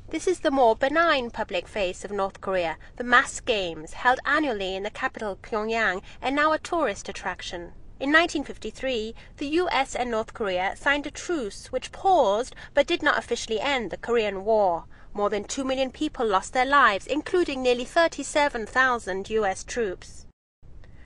This is the more benign public face of North Korea, the mass games, held annually in the capital Pyongyang and now a tourist attraction. In 1953, the US and North Korea signed a truce which paused but did not officially end the Korean War. More than 2 million people lost their lives, including nearly 37,000 US troops.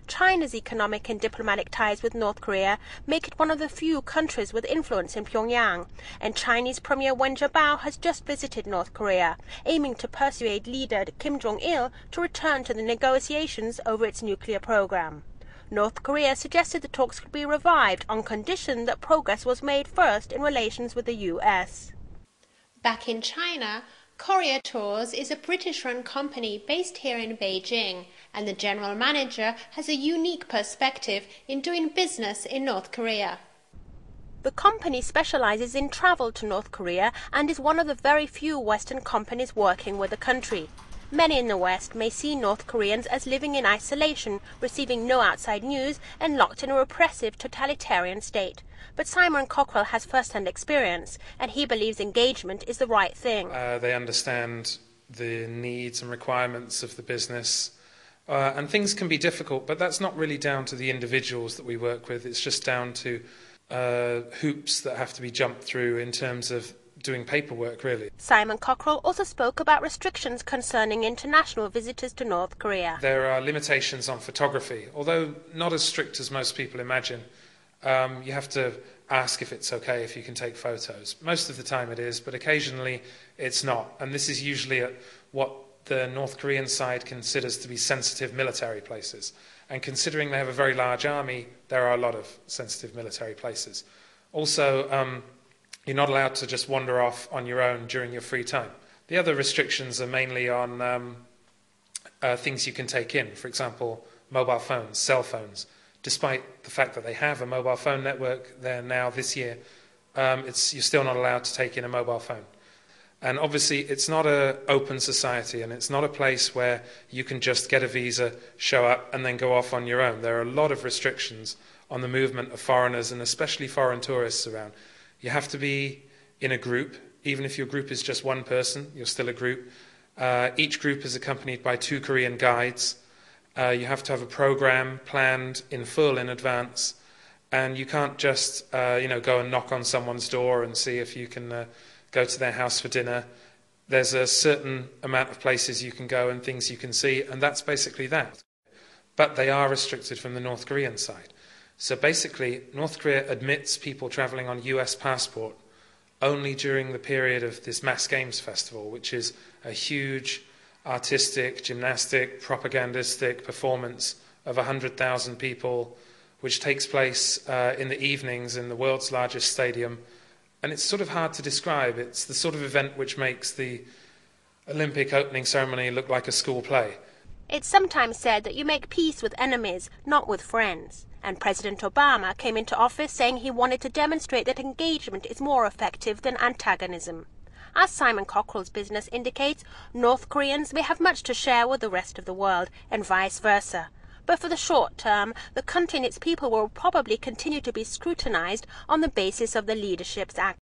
China's economic and diplomatic ties with North Korea make it one of the few countries with influence in Pyongyang, and Chinese Premier Wen Jiabao has just visited North Korea, aiming to persuade leader Kim Jong-il to return to the negotiations over its nuclear program. North Korea suggested the talks could be revived on condition that progress was made first in relations with the US. Back in China, Korea Tours is a British-run company based here in Beijing, and the general manager has a unique perspective in doing business in North Korea. The company specializes in travel to North Korea and is one of the very few Western companies working with the country. Many in the West may see North Koreans as living in isolation, receiving no outside news, and locked in a repressive totalitarian state. But Simon Cockrell has first-hand experience, and he believes engagement is the right thing. They understand the needs and requirements of the business, and things can be difficult, but that's not really down to the individuals that we work with. It's just down to hoops that have to be jumped through in terms of doing paperwork, really. Simon Cockrell also spoke about restrictions concerning international visitors to North Korea. There are limitations on photography, although not as strict as most people imagine. You have to ask if it's okay if you can take photos. Most of the time it is, but occasionally it's not. And this is usually at what the North Korean side considers to be sensitive military places. And considering they have a very large army, there are a lot of sensitive military places. Also, you're not allowed to just wander off on your own during your free time. The other restrictions are mainly on things you can take in. For example, mobile phones, cell phones. Despite the fact that they have a mobile phone network there now this year, you're still not allowed to take in a mobile phone. And obviously it's not an open society, and it's not a place where you can just get a visa, show up and then go off on your own. There are a lot of restrictions on the movement of foreigners, and especially foreign tourists around. You have to be in a group. Even if your group is just one person, you're still a group. Each group is accompanied by 2 Korean guides. You have to have a program planned in full in advance, and you can't just go and knock on someone's door and see if you can go to their house for dinner. There's a certain amount of places you can go and things you can see, and that's basically that. But they are restricted from the North Korean side. So basically, North Korea admits people travelling on US passport only during the period of this Mass Games Festival, which is a huge artistic, gymnastic, propagandistic performance of 100,000 people, which takes place in the evenings in the world's largest stadium. And it's sort of hard to describe. It's the sort of event which makes the Olympic opening ceremony look like a school play. It's sometimes said that you make peace with enemies, not with friends. And President Obama came into office saying he wanted to demonstrate that engagement is more effective than antagonism. As Simon Cockrell's business indicates, North Koreans may have much to share with the rest of the world, and vice versa. But for the short term, the country and its people will probably continue to be scrutinized on the basis of the leadership's actions.